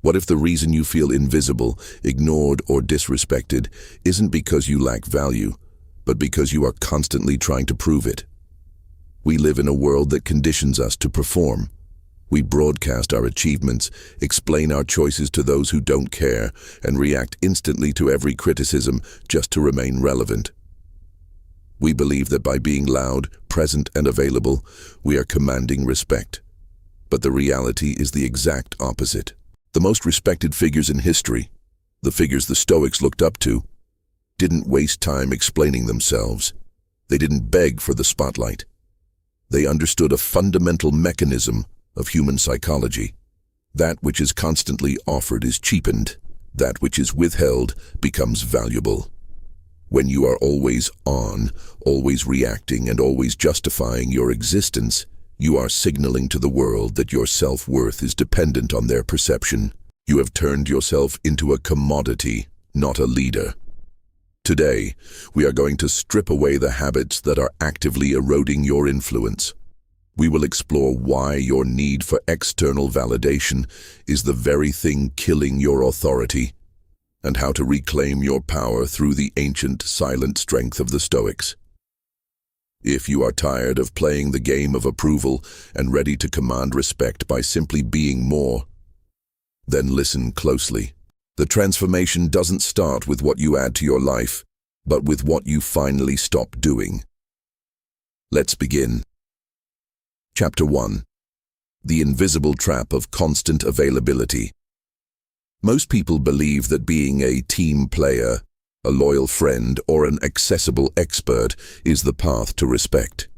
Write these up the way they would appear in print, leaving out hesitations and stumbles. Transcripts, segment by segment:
What if the reason you feel invisible, ignored, or disrespected isn't because you lack value, but because you are constantly trying to prove it? We live in a world that conditions us to perform. We broadcast our achievements, explain our choices to those who don't care, and react instantly to every criticism just to remain relevant. We believe that by being loud, present, and available, we are commanding respect. But the reality is the exact opposite. The most respected figures in history, the figures the Stoics looked up to, didn't waste time explaining themselves. They didn't beg for the spotlight. They understood a fundamental mechanism of human psychology. That which is constantly offered is cheapened. That which is withheld becomes valuable. When you are always on, always reacting, and always justifying your existence, you are signaling to the world that your self-worth is dependent on their perception. You have turned yourself into a commodity, not a leader. Today, we are going to strip away the habits that are actively eroding your influence. We will explore why your need for external validation is the very thing killing your authority, and how to reclaim your power through the ancient, silent strength of the Stoics. If you are tired of playing the game of approval and ready to command respect by simply being more, then listen closely. The transformation doesn't start with what you add to your life, but with what you finally stop doing. Let's begin. Chapter 1. The Invisible Trap of Constant Availability. Most people believe that being a team player, a loyal friend, or an accessible expert is the path to respect.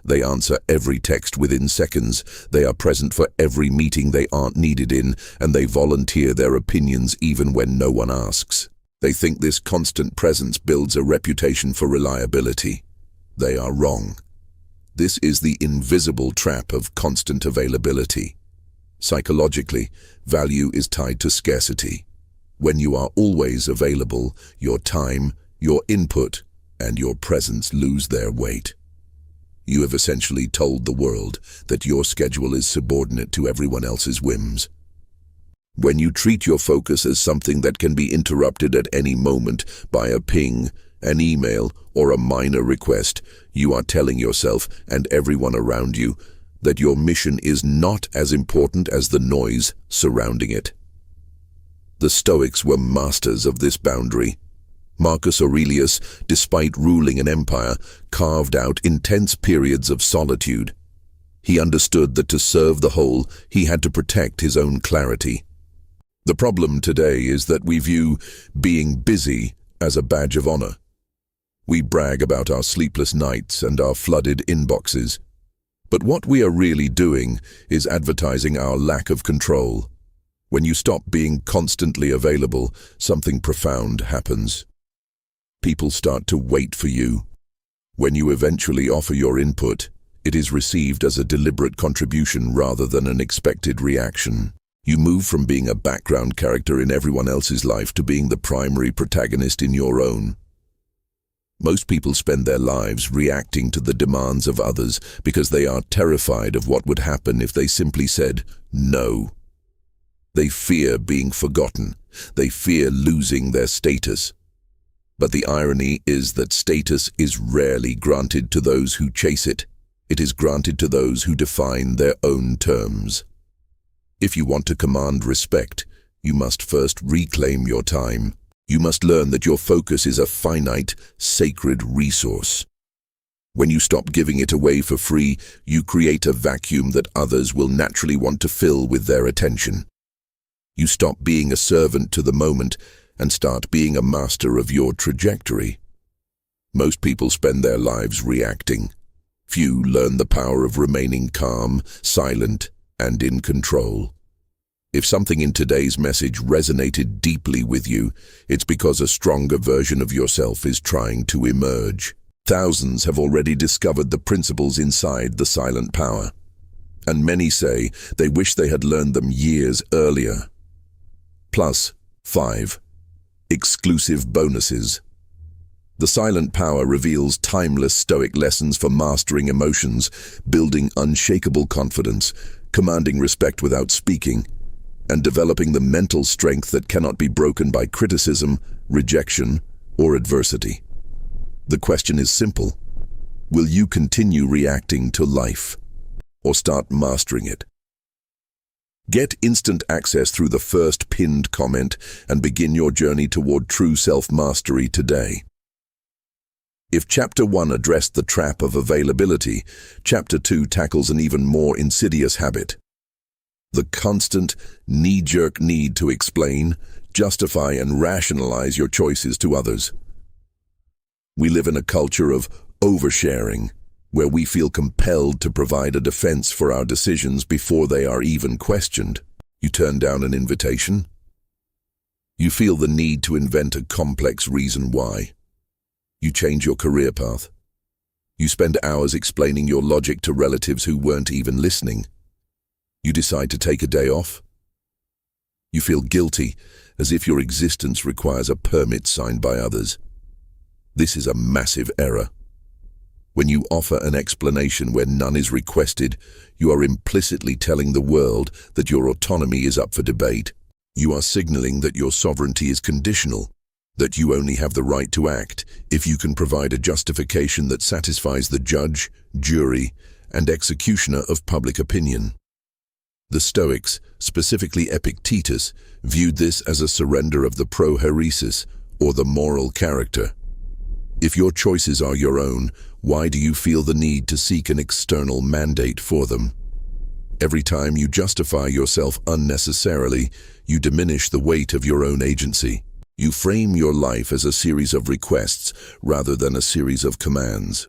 They answer every text within seconds, they are present for every meeting they aren't needed in, and they volunteer their opinions even when no one asks. They think this constant presence builds a reputation for reliability. They are wrong. This is the invisible trap of constant availability. Psychologically, value is tied to scarcity. When you are always available, your time, your input, and your presence lose their weight. You have essentially told the world that your schedule is subordinate to everyone else's whims. When you treat your focus as something that can be interrupted at any moment by a ping, an email, or a minor request, you are telling yourself and everyone around you that your mission is not as important as the noise surrounding it. The Stoics were masters of this boundary. Marcus Aurelius, despite ruling an empire, carved out intense periods of solitude. He understood that to serve the whole, he had to protect his own clarity. The problem today is that we view being busy as a badge of honor. We brag about our sleepless nights and our flooded inboxes. But what we are really doing is advertising our lack of control. When you stop being constantly available, something profound happens. People start to wait for you. When you eventually offer your input, it is received as a deliberate contribution rather than an expected reaction. You move from being a background character in everyone else's life to being the primary protagonist in your own. Most people spend their lives reacting to the demands of others because they are terrified of what would happen if they simply said no. They fear being forgotten. They fear losing their status. But the irony is that status is rarely granted to those who chase it. It is granted to those who define their own terms. If you want to command respect, you must first reclaim your time. You must learn that your focus is a finite, sacred resource. When you stop giving it away for free, you create a vacuum that others will naturally want to fill with their attention. You stop being a servant to the moment and start being a master of your trajectory. Most people spend their lives reacting. Few learn the power of remaining calm, silent, and in control. If something in today's message resonated deeply with you, it's because a stronger version of yourself is trying to emerge. Thousands have already discovered the principles inside the silent power, and many say they wish they had learned them years earlier. Plus 5 exclusive bonuses. The silent power reveals timeless Stoic lessons for mastering emotions, building unshakable confidence, commanding respect without speaking, and developing the mental strength that cannot be broken by criticism, rejection, or adversity. The question is simple. Will you continue reacting to life, or start mastering it? Get instant access through the first pinned comment and begin your journey toward true self-mastery today. If Chapter 1 addressed the trap of availability, Chapter 2 tackles an even more insidious habit: the constant, knee-jerk need to explain, justify, and rationalize your choices to others. We live in a culture of oversharing, where we feel compelled to provide a defense for our decisions before they are even questioned. You turn down an invitation. You feel the need to invent a complex reason why. You change your career path. You spend hours explaining your logic to relatives who weren't even listening. You decide to take a day off. You feel guilty, as if your existence requires a permit signed by others. This is a massive error. When you offer an explanation where none is requested, you are implicitly telling the world that your autonomy is up for debate. You are signaling that your sovereignty is conditional, that you only have the right to act if you can provide a justification that satisfies the judge, jury, and executioner of public opinion. The Stoics, specifically Epictetus, viewed this as a surrender of the prohairesis, or the moral character. If your choices are your own, why do you feel the need to seek an external mandate for them? Every time you justify yourself unnecessarily, you diminish the weight of your own agency. You frame your life as a series of requests rather than a series of commands.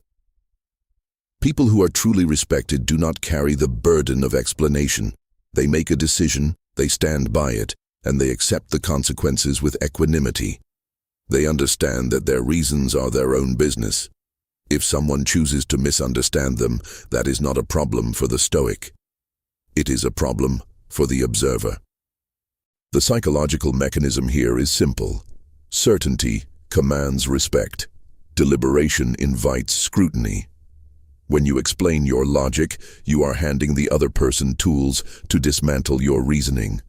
People who are truly respected do not carry the burden of explanation. They make a decision, they stand by it, and they accept the consequences with equanimity. They understand that their reasons are their own business. If someone chooses to misunderstand them, that is not a problem for the Stoic. It is a problem for the observer. The psychological mechanism here is simple. Certainty commands respect. Deliberation invites scrutiny. When you explain your logic, you are handing the other person tools to dismantle your reasoning.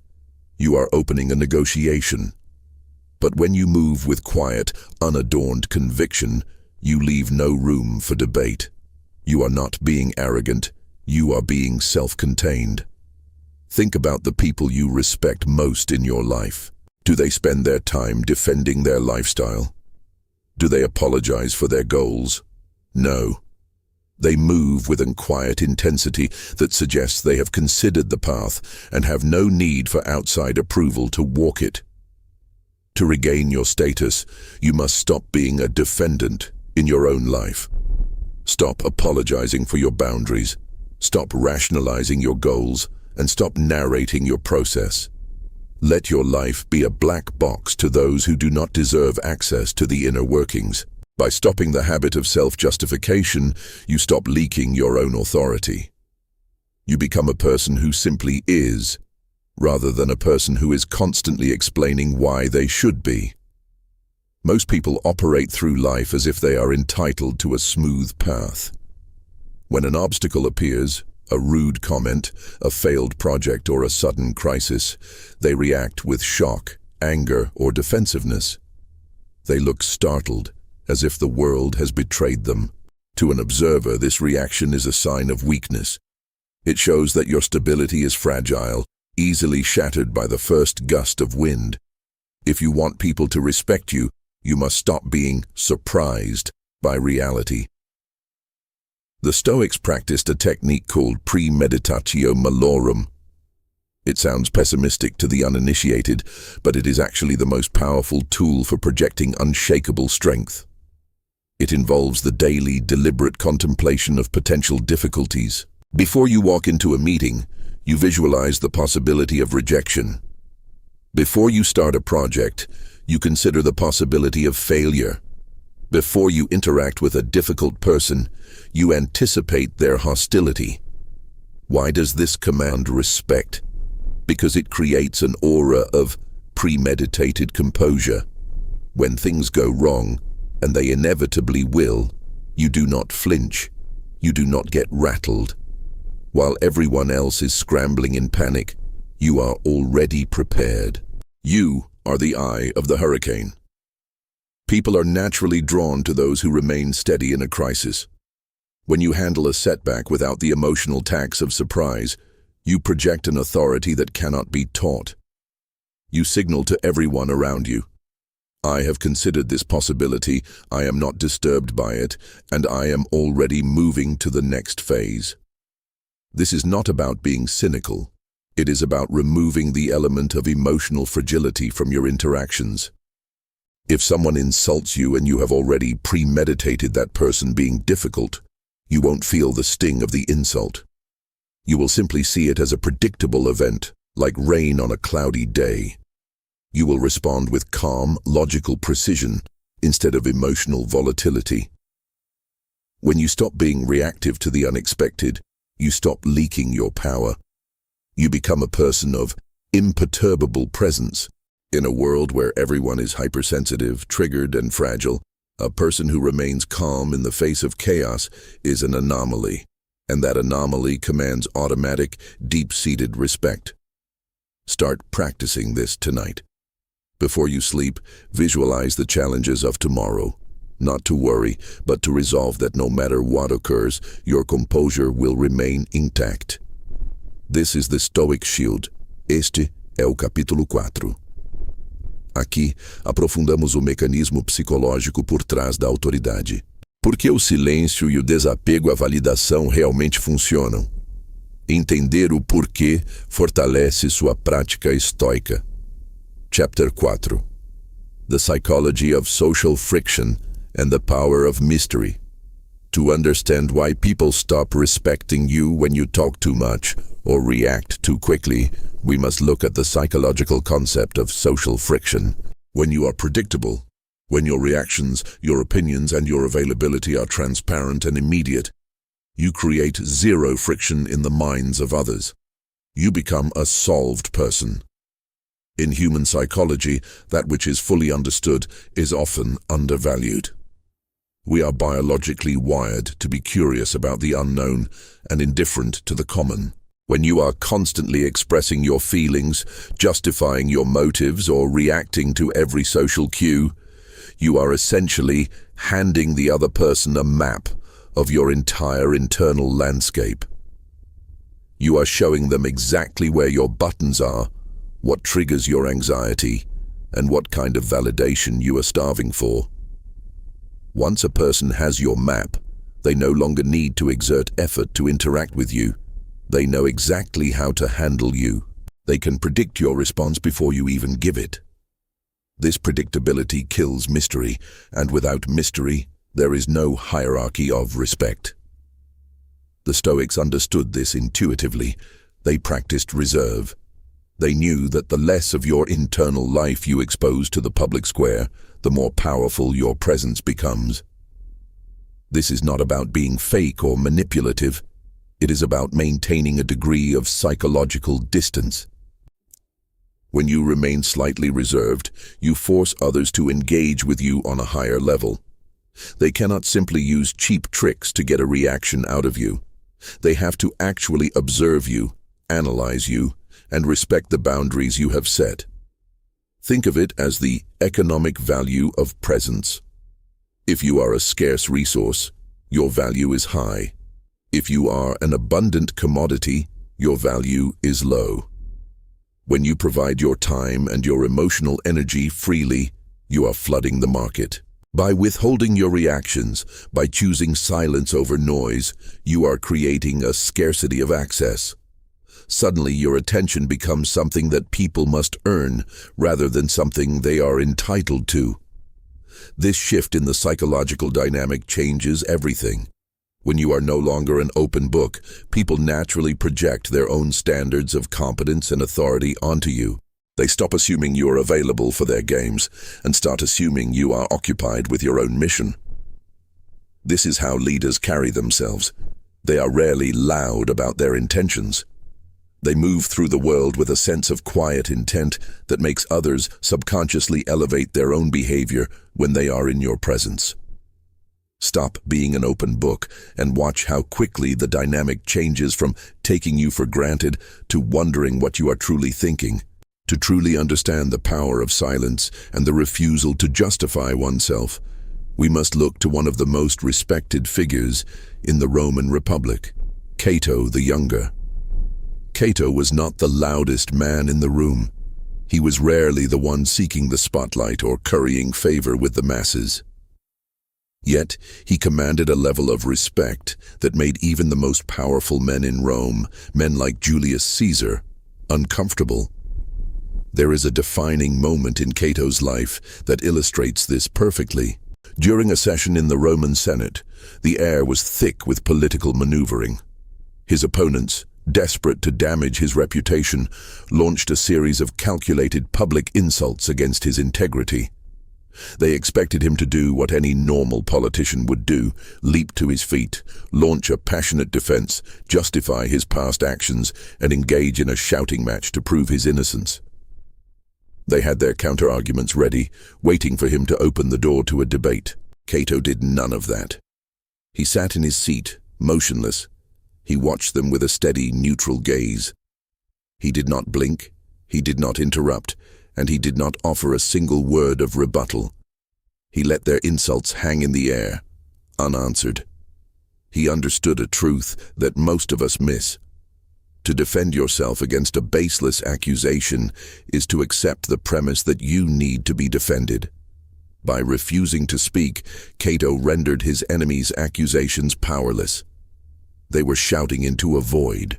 You are opening a negotiation. But when you move with quiet, unadorned conviction, you leave no room for debate. You are not being arrogant, you are being self-contained. Think about the people you respect most in your life. Do they spend their time defending their lifestyle? Do they apologize for their goals? No. They move with a quiet intensity that suggests they have considered the path and have no need for outside approval to walk it. To regain your status, you must stop being a defendant in your own life. Stop apologizing for your boundaries. Stop rationalizing your goals, and stop narrating your process. Let your life be a black box to those who do not deserve access to the inner workings. By stopping the habit of self-justification, you stop leaking your own authority. You become a person who simply is, rather than a person who is constantly explaining why they should be. Most people operate through life as if they are entitled to a smooth path. When an obstacle appears, a rude comment, a failed project, or a sudden crisis, they react with shock, anger, or defensiveness. They look startled, as if the world has betrayed them. To an observer, this reaction is a sign of weakness. It shows that your stability is fragile, easily shattered by the first gust of wind. If you want people to respect you, you must stop being surprised by reality. The Stoics practiced a technique called premeditatio malorum. It sounds pessimistic to the uninitiated, but it is actually the most powerful tool for projecting unshakable strength. It involves the daily, deliberate contemplation of potential difficulties. Before you walk into a meeting, you visualize the possibility of rejection. Before you start a project, you consider the possibility of failure. Before you interact with a difficult person, you anticipate their hostility. Why does this command respect? Because it creates an aura of premeditated composure. When things go wrong, and they inevitably will, you do not flinch. You do not get rattled. While everyone else is scrambling in panic, You are already prepared. You are the eye of the hurricane. People are naturally drawn to those who remain steady in a crisis. When you handle a setback without the emotional tax of surprise, you project an authority that cannot be taught. You signal to everyone around you, I have considered this possibility, I am not disturbed by it, and I am already moving to the next phase. This is not about being cynical. It is about removing the element of emotional fragility from your interactions. If someone insults you and you have already premeditated that person being difficult, you won't feel the sting of the insult. You will simply see it as a predictable event, like rain on a cloudy day. You will respond with calm, logical precision instead of emotional volatility. When you stop being reactive to the unexpected, you stop leaking your power. You become a person of imperturbable presence. In a world where everyone is hypersensitive, triggered, and fragile, a person who remains calm in the face of chaos is an anomaly, and that anomaly commands automatic, deep-seated respect. Start practicing this tonight. Before you sleep, visualize the challenges of tomorrow. Not to worry, but to resolve that no matter what occurs, your composure will remain intact. This is the Stoic Shield. Este é o capítulo 4. Aqui, aprofundamos o mecanismo psicológico por trás da autoridade. Por que o silêncio e o desapego à validação realmente funcionam? Entender o porquê fortalece sua prática estoica. Chapter 4. The Psychology of Social Friction and the Power of Mystery. To understand why people stop respecting you when you talk too much or react too quickly, we must look at the psychological concept of social friction. When you are predictable, when your reactions, your opinions, and your availability are transparent and immediate, you create zero friction in the minds of others. You become a solved person. In human psychology, that which is fully understood is often undervalued. We are biologically wired to be curious about the unknown and indifferent to the common. When you are constantly expressing your feelings, justifying your motives, or reacting to every social cue, you are essentially handing the other person a map of your entire internal landscape. You are showing them exactly where your buttons are, what triggers your anxiety, and what kind of validation you are starving for. Once a person has your map, they no longer need to exert effort to interact with you. They know exactly how to handle you. They can predict your response before you even give it. This predictability kills mystery, and without mystery, there is no hierarchy of respect. The Stoics understood this intuitively. They practiced reserve. They knew that the less of your internal life you expose to the public square, the more powerful your presence becomes. This is not about being fake or manipulative. It is about maintaining a degree of psychological distance. When you remain slightly reserved, you force others to engage with you on a higher level. They cannot simply use cheap tricks to get a reaction out of you. They have to actually observe you, analyze you, and respect the boundaries you have set. Think of it as the economic value of presence. If you are a scarce resource, your value is high. If you are an abundant commodity, your value is low. When you provide your time and your emotional energy freely, you are flooding the market. By withholding your reactions, by choosing silence over noise, you are creating a scarcity of access. Suddenly, your attention becomes something that people must earn rather than something they are entitled to. This shift in the psychological dynamic changes everything. When you are no longer an open book, people naturally project their own standards of competence and authority onto you. They stop assuming you are available for their games and start assuming you are occupied with your own mission. This is how leaders carry themselves. They are rarely loud about their intentions. They move through the world with a sense of quiet intent that makes others subconsciously elevate their own behavior when they are in your presence. Stop being an open book and watch how quickly the dynamic changes from taking you for granted to wondering what you are truly thinking. To truly understand the power of silence and the refusal to justify oneself, we must look to one of the most respected figures in the Roman Republic, Cato the Younger. Cato was not the loudest man in the room. He was rarely the one seeking the spotlight or currying favor with the masses. Yet, he commanded a level of respect that made even the most powerful men in Rome, men like Julius Caesar, uncomfortable. There is a defining moment in Cato's life that illustrates this perfectly. During a session in the Roman Senate, the air was thick with political maneuvering. His opponents, desperate to damage his reputation, launched a series of calculated public insults against his integrity. They expected him to do what any normal politician would do: leap to his feet, launch a passionate defense, justify his past actions, and engage in a shouting match to prove his innocence. They had their counter-arguments ready, waiting for him to open the door to a debate. Cato did none of that. He sat in his seat, motionless. He watched them with a steady, neutral gaze. He did not blink, he did not interrupt, and he did not offer a single word of rebuttal. He let their insults hang in the air, unanswered. He understood a truth that most of us miss. To defend yourself against a baseless accusation is to accept the premise that you need to be defended. By refusing to speak, Cato rendered his enemies' accusations powerless. They were shouting into a void.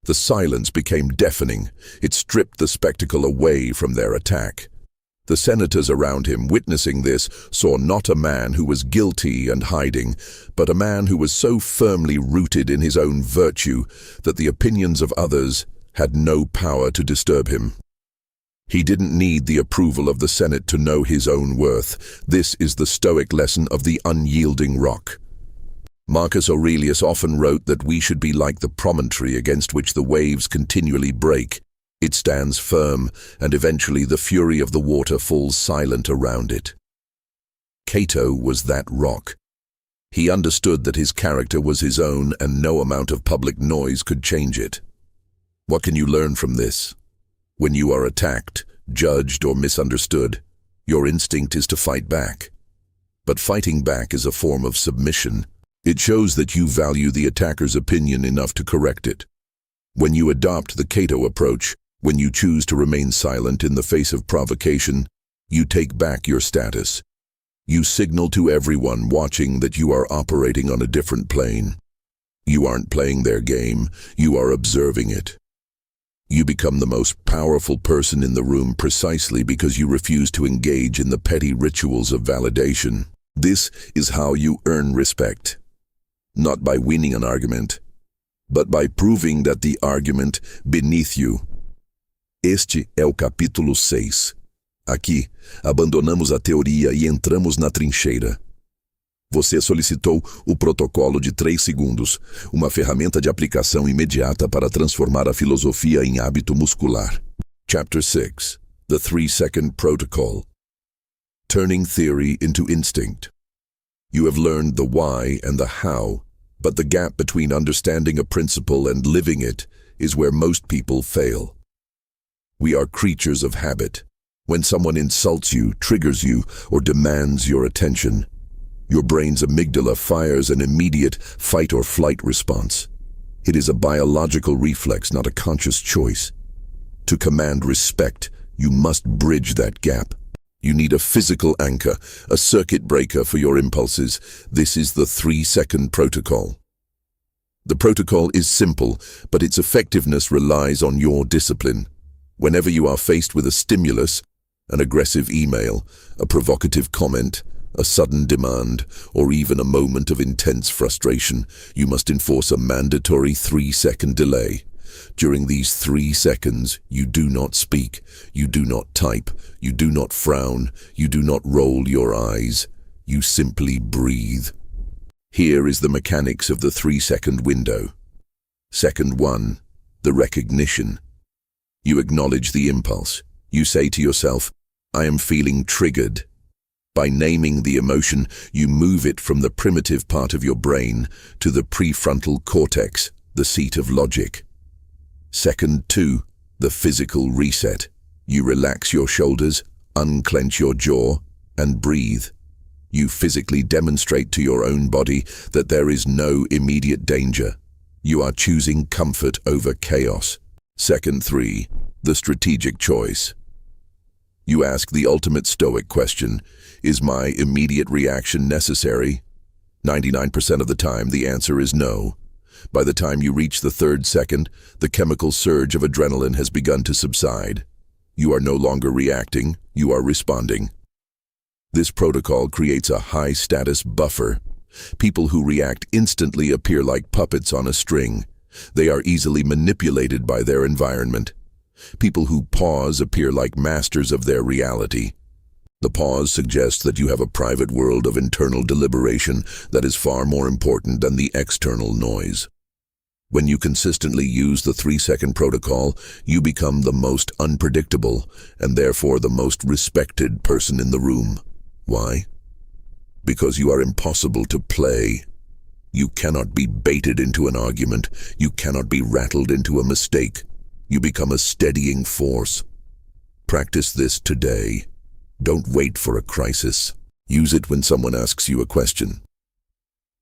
The silence became deafening. It stripped the spectacle away from their attack. The senators around him, witnessing this, saw not a man who was guilty and hiding, but a man who was so firmly rooted in his own virtue that the opinions of others had no power to disturb him. He didn't need the approval of the Senate to know his own worth. This is the Stoic lesson of the unyielding rock. Marcus Aurelius often wrote that we should be like the promontory against which the waves continually break. It stands firm, and eventually the fury of the water falls silent around it. Cato was that rock. He understood that his character was his own, and no amount of public noise could change it. What can you learn from this? When you are attacked, judged, or misunderstood, your instinct is to fight back. But fighting back is a form of submission. It shows that you value the attacker's opinion enough to correct it. When you adopt the Cato approach, when you choose to remain silent in the face of provocation, you take back your status. You signal to everyone watching that you are operating on a different plane. You aren't playing their game, you are observing it. You become the most powerful person in the room precisely because you refuse to engage in the petty rituals of validation. This is how you earn respect. Not by winning an argument, but by proving that the argument beneath you. Este é o capítulo 6. Aqui, abandonamos a teoria e entramos na trincheira. Você solicitou o protocolo de 3 segundos, uma ferramenta de aplicação imediata para transformar a filosofia em hábito muscular. Chapter 6. The 3-Second Protocol. Turning theory into instinct. You have learned the why and the how, but the gap between understanding a principle and living it is where most people fail. We are creatures of habit. When someone insults you, triggers you, or demands your attention, your brain's amygdala fires an immediate fight or flight response. It is a biological reflex, not a conscious choice. To command respect, you must bridge that gap. You need a physical anchor, a circuit breaker for your impulses. This is the 3-second protocol. The protocol is simple, but its effectiveness relies on your discipline. Whenever you are faced with a stimulus, an aggressive email, a provocative comment, a sudden demand, or even a moment of intense frustration, you must enforce a mandatory 3-second delay. During these 3 seconds, you do not speak, you do not type, you do not frown, you do not roll your eyes. You simply breathe. Here is the mechanics of the 3-second window. Second 1, the recognition. You acknowledge the impulse. You say to yourself, I am feeling triggered. By naming the emotion, you move it from the primitive part of your brain to the prefrontal cortex, the seat of logic. Second, 2, the physical reset. You relax your shoulders, unclench your jaw, and breathe. You physically demonstrate to your own body that there is no immediate danger. You are choosing comfort over chaos. Second, 3, the strategic choice. You ask the ultimate Stoic question: is my immediate reaction necessary? 99% of the time, the answer is no. By the time you reach the 3rd second, the chemical surge of adrenaline has begun to subside. You are no longer reacting, you are responding. This protocol creates a high-status buffer. People who react instantly appear like puppets on a string. They are easily manipulated by their environment. People who pause appear like masters of their reality. The pause suggests that you have a private world of internal deliberation that is far more important than the external noise. When you consistently use the 3-second protocol, you become the most unpredictable and therefore the most respected person in the room. Why? Because you are impossible to play. You cannot be baited into an argument. You cannot be rattled into a mistake. You become a steadying force. Practice this today. Don't wait for a crisis. Use it when someone asks you a question.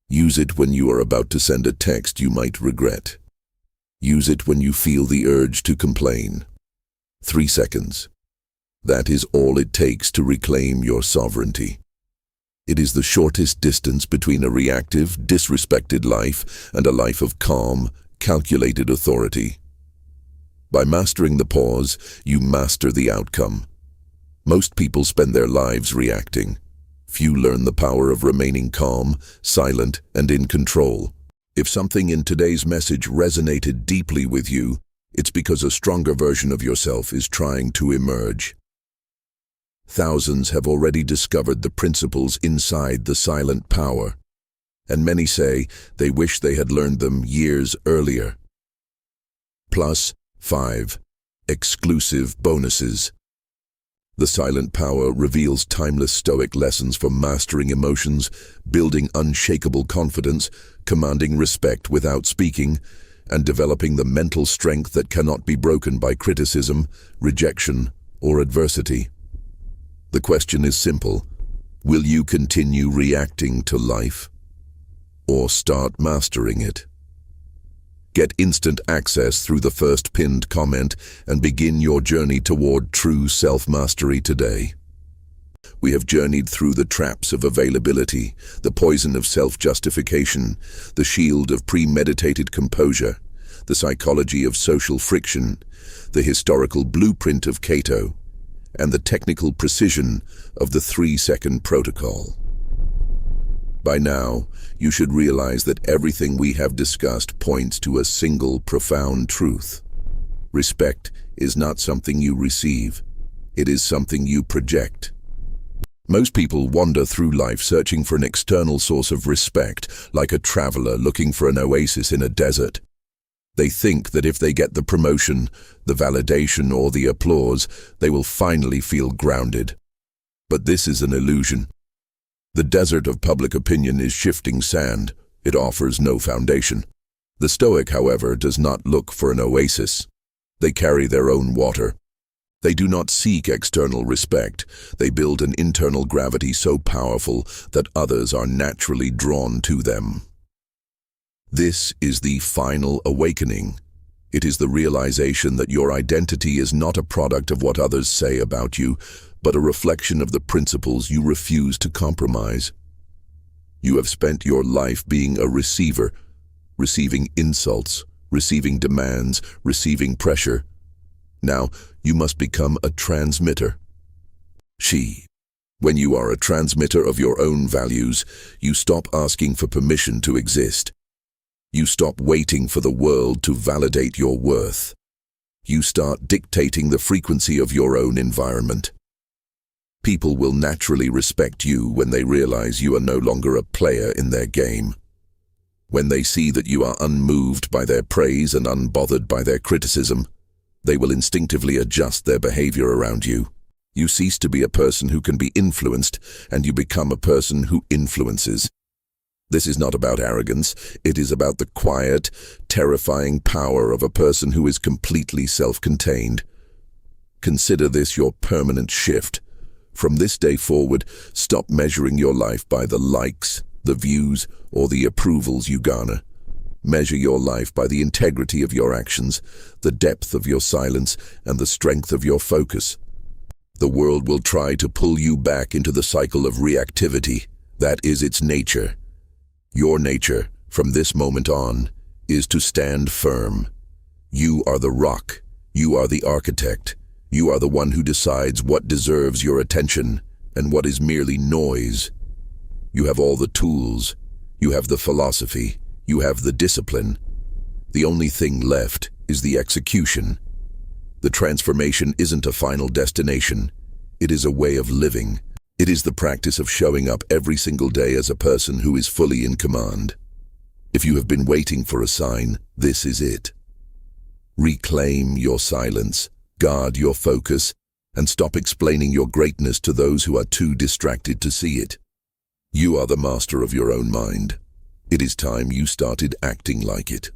Use it when you are about to send a text you might regret. Use it when you feel the urge to complain. 3 seconds. That is all it takes to reclaim your sovereignty. It is the shortest distance between a reactive, disrespected life and a life of calm, calculated authority. By mastering the pause, you master the outcome. Most people spend their lives reacting. Few learn the power of remaining calm, silent, and in control. If something in today's message resonated deeply with you, it's because a stronger version of yourself is trying to emerge. Thousands have already discovered the principles inside the silent power, and many say they wish they had learned them years earlier. Plus 5 exclusive bonuses. The silent power reveals timeless Stoic lessons for mastering emotions, building unshakable confidence, commanding respect without speaking, and developing the mental strength that cannot be broken by criticism, rejection, or adversity. The question is simple: will you continue reacting to life, or start mastering it? Get instant access through the first pinned comment and begin your journey toward true self-mastery today. We have journeyed through the traps of availability, the poison of self-justification, the shield of premeditated composure, the psychology of social friction, the historical blueprint of Cato, and the technical precision of the 3-second protocol. By now, you should realize that everything we have discussed points to a single profound truth. Respect is not something you receive, it is something you project. Most people wander through life searching for an external source of respect, like a traveler looking for an oasis in a desert. They think that if they get the promotion, the validation, or the applause, they will finally feel grounded. But this is an illusion. The desert of public opinion is shifting sand. It offers no foundation. The Stoic, however, does not look for an oasis. They carry their own water. They do not seek external respect. They build an internal gravity so powerful that others are naturally drawn to them. This is the final awakening. It is the realization that your identity is not a product of what others say about you, but a reflection of the principles you refuse to compromise. You have spent your life being a receiver, receiving insults, receiving demands, receiving pressure. Now, you must become a transmitter. When you are a transmitter of your own values, you stop asking for permission to exist. You stop waiting for the world to validate your worth. You start dictating the frequency of your own environment. People will naturally respect you when they realize you are no longer a player in their game. When they see that you are unmoved by their praise and unbothered by their criticism, they will instinctively adjust their behavior around you. You cease to be a person who can be influenced, and you become a person who influences. This is not about arrogance. It is about the quiet, terrifying power of a person who is completely self-contained. Consider this your permanent shift. From this day forward, stop measuring your life by the likes, the views, or the approvals you garner. Measure your life by the integrity of your actions, the depth of your silence, and the strength of your focus. The world will try to pull you back into the cycle of reactivity. That is its nature. Your nature, from this moment on, is to stand firm. You are the rock. You are the architect. You are the one who decides what deserves your attention and what is merely noise. You have all the tools. You have the philosophy. You have the discipline. The only thing left is the execution. The transformation isn't a final destination. It is a way of living. It is the practice of showing up every single day as a person who is fully in command. If you have been waiting for a sign, this is it. Reclaim your silence, guard your focus, and stop explaining your greatness to those who are too distracted to see it. You are the master of your own mind. It is time you started acting like it.